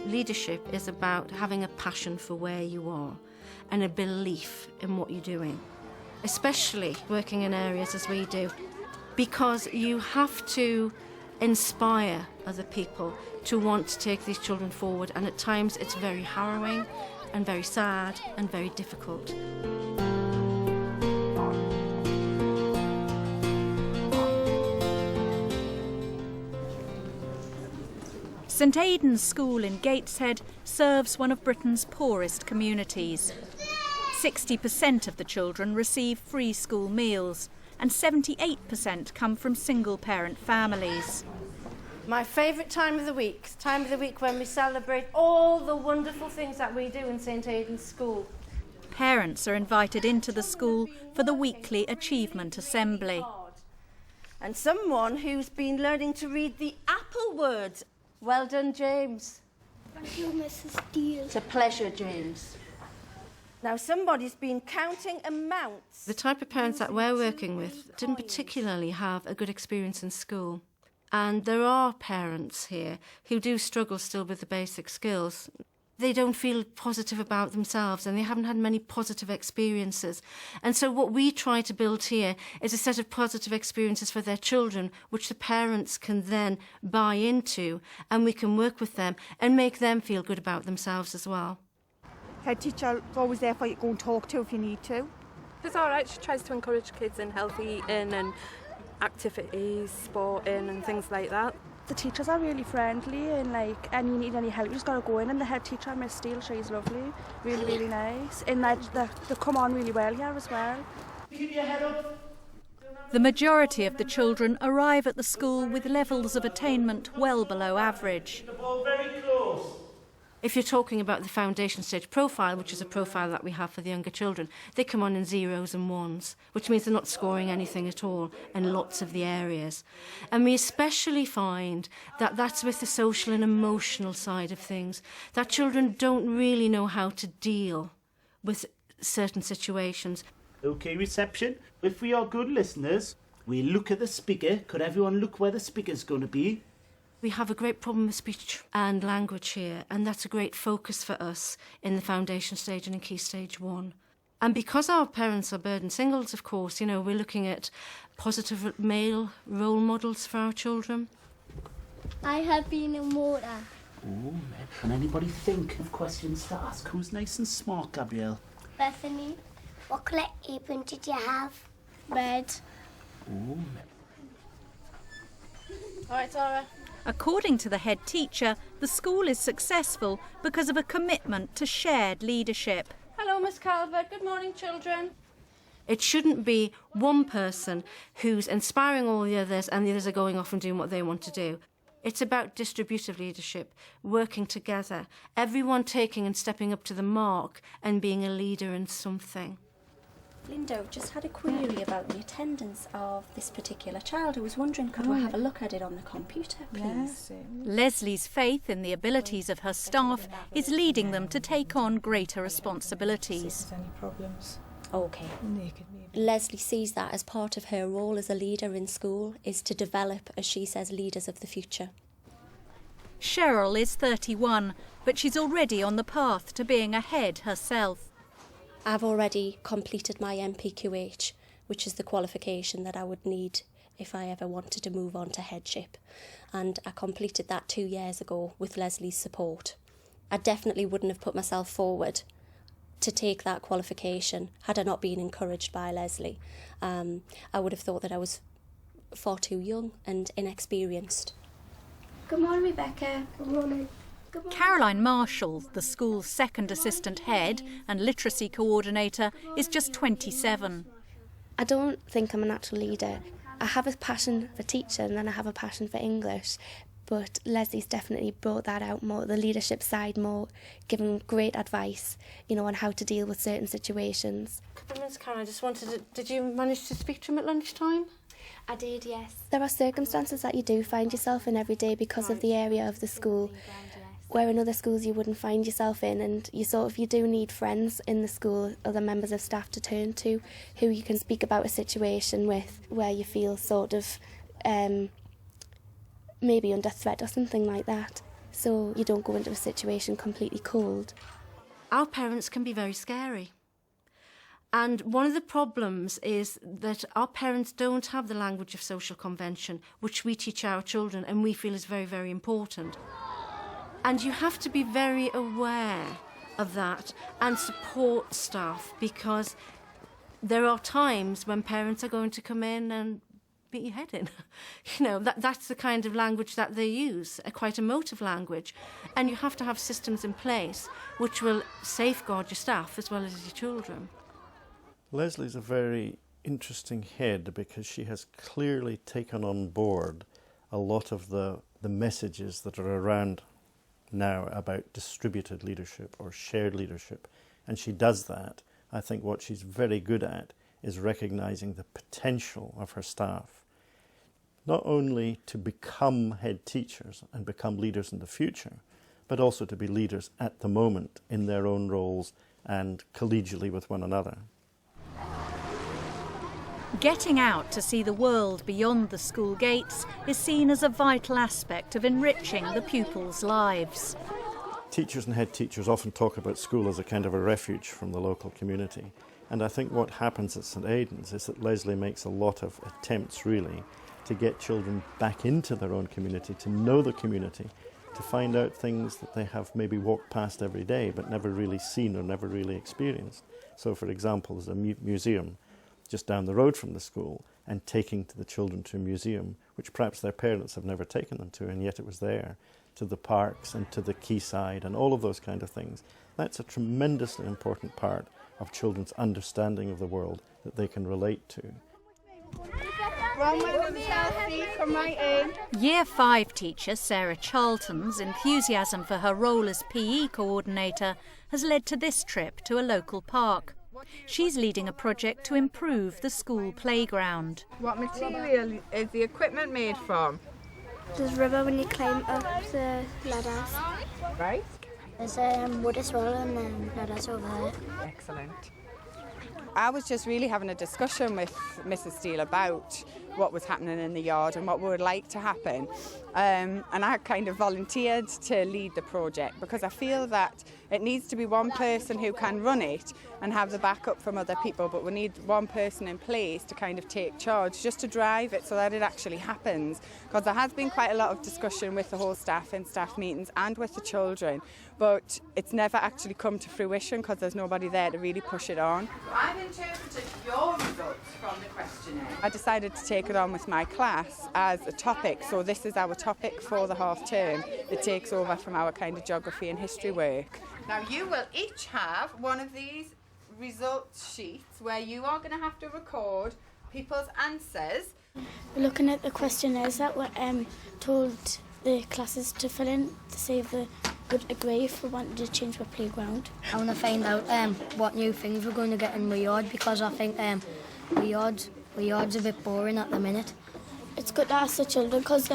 Leadership is about having a passion for where you are and a belief in what you're doing, especially working in areas as we do, because you have to inspire other people to want to take these children forward, and at times it's very harrowing and very sad and very difficult. St Aidan's School in Gateshead serves one of Britain's poorest communities. 60% of the children receive free school meals and 78% come from single-parent families. My favourite time of the week when we celebrate all the wonderful things that we do in St Aidan's School. Parents are invited into the school for the weekly Achievement Assembly. And someone who's been learning to read the apple words. Well done, James. Thank you, Mrs. Deal. It's a pleasure, James. Now, somebody's been counting amounts. The type of parents that we're working with didn't particularly have a good experience in school. And there are parents here who do struggle still with the basic skills. They don't feel positive about themselves and they haven't had many positive experiences. And so what we try to build here is a set of positive experiences for their children, which the parents can then buy into, and we can work with them and make them feel good about themselves as well. Head teacher is always there for you to go and talk to if you need to. It's all right. She tries to encourage kids in healthy eating and activities, sporting and things like that. The teachers are really friendly, and and you need any help, you just got to go in. And the head teacher, Miss Steele, she's lovely, really, really nice. And they come on really well here as well. Keep your head up. The majority of the children arrive at the school with levels of attainment well below average. Very close. If you're talking about the foundation stage profile, which is a profile that we have for the younger children, they come on in zeros and ones, which means they're not scoring anything at all in lots of the areas. And we especially find that that's with the social and emotional side of things, that children don't really know how to deal with certain situations. OK, reception. If we are good listeners, we look at the speaker. Could everyone look where the speaker's going to be? We have a great problem with speech and language here, and that's a great focus for us in the foundation stage and in Key Stage 1. And because our parents are burden singles, of course, we're looking at positive male role models for our children. I have been a motor. Oh, can anybody think of questions to ask? Who's nice and smart, Gabrielle? Bethany. What colour apron did you have? Red. Oh, All right, Zara. According to the head teacher, the school is successful because of a commitment to shared leadership. Hello, Miss Calvert. Good morning, children. It shouldn't be one person who's inspiring all the others and the others are going off and doing what they want to do. It's about distributive leadership, working together, everyone taking and stepping up to the mark and being a leader in something. Linda, just had a query about the attendance of this particular child. I was wondering, could we have a look at it on the computer, please? Yes. Leslie's faith in the abilities of her staff is leading them to take on greater responsibilities. Any problems? OK. Leslie sees that as part of her role as a leader in school is to develop, as she says, leaders of the future. Cheryl is 31, but she's already on the path to being a head herself. I've already completed my MPQH, which is the qualification that I would need if I ever wanted to move on to headship. And I completed that 2 years ago with Leslie's support. I definitely wouldn't have put myself forward to take that qualification had I not been encouraged by Leslie. I would have thought that I was far too young and inexperienced. Good morning, Rebecca. Good morning. Caroline Marshall, the school's second assistant head and literacy coordinator, is just 27. I don't think I'm a natural leader. I have a passion for teaching and I have a passion for English, but Leslie's definitely brought that out more, the leadership side more, giving great advice, on how to deal with certain situations. Miss Karen, I just wanted to... Did you manage to speak to him at lunchtime? I did, yes. There are circumstances that you do find yourself in every day because of the area of the school, where in other schools you wouldn't find yourself in, and you do need friends in the school, other members of staff to turn to, who you can speak about a situation with, where you feel sort of maybe under threat or something like that. so you don't go into a situation completely cold. Our parents can be very scary. And one of the problems is that our parents don't have the language of social convention, which we teach our children and we feel is very, very important. And you have to be very aware of that and support staff, because there are times when parents are going to come in and beat your head in. You know, that's the kind of language that they use, quite emotive language. And you have to have systems in place which will safeguard your staff as well as your children. Leslie's a very interesting head because she has clearly taken on board a lot of the messages that are around now about distributed leadership or shared leadership. And she does that. I think what she's very good at is recognising the potential of her staff, not only to become head teachers and become leaders in the future, but also to be leaders at the moment in their own roles and collegially with one another. Getting out to see the world beyond the school gates is seen as a vital aspect of enriching the pupils' lives. Teachers and head teachers often talk about school as a kind of a refuge from the local community. And I think what happens at St Aidan's is that Leslie makes a lot of attempts really to get children back into their own community, to know the community, to find out things that they have maybe walked past every day but never really seen or never really experienced. So for example, there's a museum just down the road from the school, and taking the children to a museum which perhaps their parents have never taken them to, and yet it was there, to the parks and to the quayside and all of those kind of things. That's a tremendously important part of children's understanding of the world that they can relate to. Year 5 teacher Sarah Charlton's enthusiasm for her role as PE coordinator has led to this trip to a local park. She's leading a project to improve the school playground. What material is the equipment made from? There's rubber when you climb up the ladders. Right. There's wood as well and ladders over there. Excellent. I was just really having a discussion with Mrs. Steele about what was happening in the yard and what we would like to happen. And I kind of volunteered to lead the project because I feel that it needs to be one person who can run it and have the backup from other people, but we need one person in place to kind of take charge, just to drive it so that it actually happens. Because there has been quite a lot of discussion with the whole staff in staff meetings and with the children, but it's never actually come to fruition because there's nobody there to really push it on. I've interpreted your results from the questionnaire. I decided to take it on with my class as a topic, so this is our topic for the half term. It takes over from our kind of geography and history work. Now you will each have one of these results sheets where you are going to have to record people's answers. We're looking at the questionnaires that were told the classes to fill in to see if they would agree if we wanted to change the playground. I want to find out what new things we're going to get in my yard, because I think my yard's a bit boring at the minute. It's good to ask the children because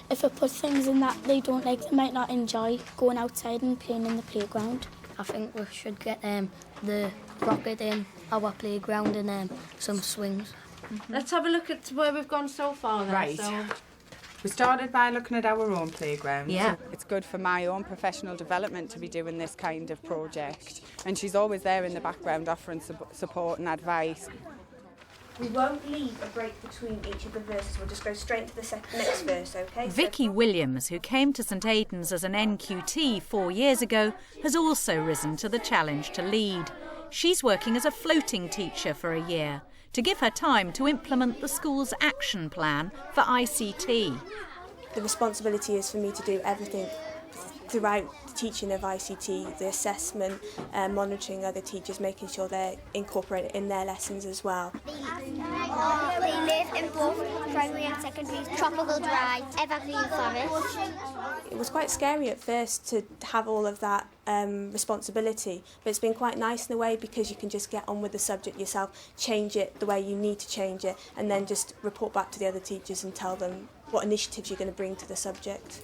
if we put things in that they don't like, they might not enjoy going outside and playing in the playground. I think we should get the rocket in our playground and some swings. Mm-hmm. Let's have a look at where we've gone so far then. Right. So. We started by looking at our own playground. Yeah. It's good for my own professional development to be doing this kind of project. And she's always there in the background offering support and advice. We won't leave a break between each of the verses. We'll just go straight into the next verse, OK? Vicky Williams, who came to St Aidan's as an NQT 4 years ago, has also risen to the challenge to lead. She's working as a floating teacher for a year to give her time to implement the school's action plan for ICT. The responsibility is for me to do everything throughout the teaching of ICT, the assessment, monitoring other teachers, making sure they're incorporated in their lessons as well. They live in both primary and secondary, tropical dry, evergreen forest. It was quite scary at first to have all of that responsibility, but it's been quite nice in a way because you can just get on with the subject yourself, change it the way you need to change it, and then just report back to the other teachers and tell them what initiatives you're going to bring to the subject.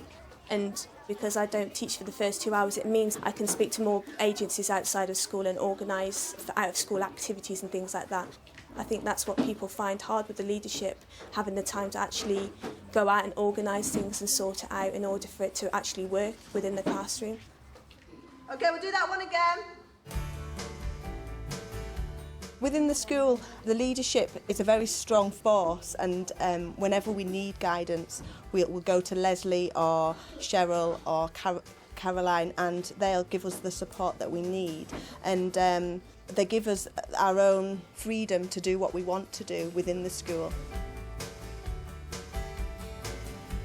And because I don't teach for the first 2 hours, it means I can speak to more agencies outside of school and organise out-of-school activities and things like that. I think that's what people find hard with the leadership, having the time to actually go out and organise things and sort it out in order for it to actually work within the classroom. OK, we'll do that one again. Within the school, the leadership is a very strong force, and whenever we need guidance, we'll go to Leslie or Cheryl or Caroline, and they'll give us the support that we need. And they give us our own freedom to do what we want to do within the school.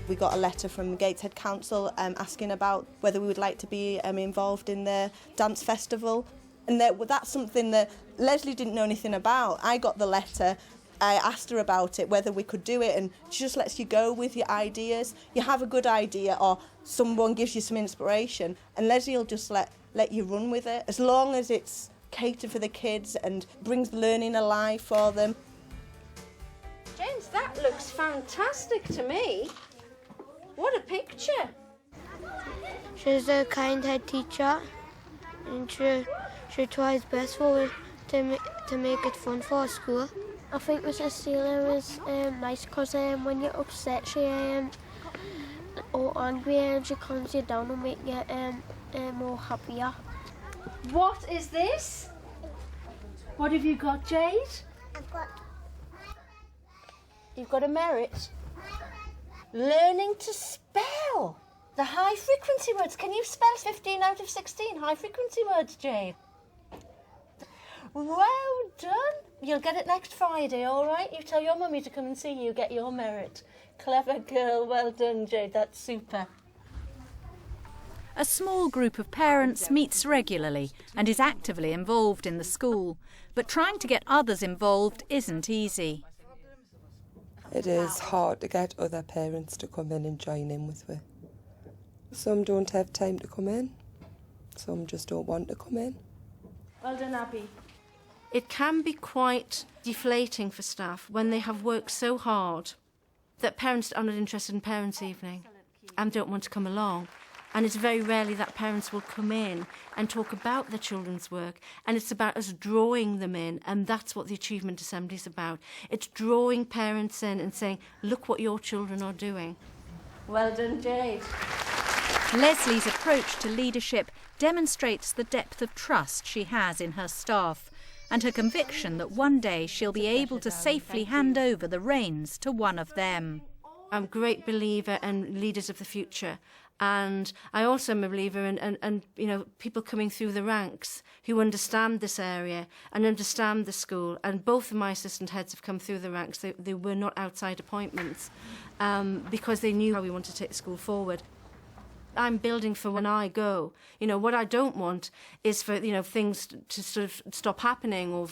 We got a letter from Gateshead Council asking about whether we would like to be involved in the dance festival. And that's something that Leslie didn't know anything about. I got the letter, I asked her about it, whether we could do it, and she just lets you go with your ideas. You have a good idea or someone gives you some inspiration, and Leslie will just let you run with it, as long as it's catered for the kids and brings learning alive for them. James, that looks fantastic to me. What a picture. She's a kind head teacher, and she tries best for it to make it fun for school. I think Mrs. Steele is nice because when you're upset, she or angry, and she calms you down and make you more happier. What is this? What have you got, Jade? You've got a merit. Learning to spell. The high frequency words. Can you spell 15 out of 16 high frequency words, Jade? Well done. You'll get it next Friday, all right? You tell your mummy to come and see you, get your merit. Clever girl. Well done, Jade. That's super. A small group of parents meets regularly and is actively involved in the school, but trying to get others involved isn't easy. It is hard to get other parents to come in and join in with me. Some don't have time to come in, some just don't want to come in. Well done, Abby. It can be quite deflating for staff when they have worked so hard that parents are not interested in parents' evening and don't want to come along. And it's very rarely that parents will come in and talk about their children's work. And it's about us drawing them in, and that's what the Achievement Assembly is about. It's drawing parents in and saying, look what your children are doing. Well done, Jade. Leslie's approach to leadership demonstrates the depth of trust she has in her staff and her conviction that one day she'll be able to safely hand over the reins to one of them. I'm a great believer in leaders of the future. And I also am a believer in people coming through the ranks who understand this area and understand the school. And both of my assistant heads have come through the ranks. They were not outside appointments because they knew how we want to take the school forward. I'm building for when I go. You know, what I don't want is for, things to sort of stop happening or,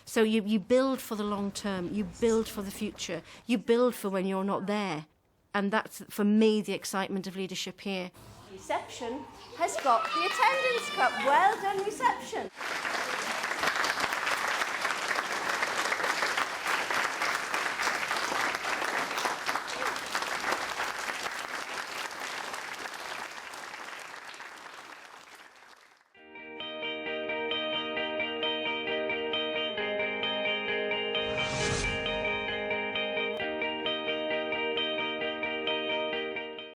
so you build for the long term, you build for the future, you build for when you're not there. And that's, for me, the excitement of leadership here. Reception has got the attendance cup. Well done, reception.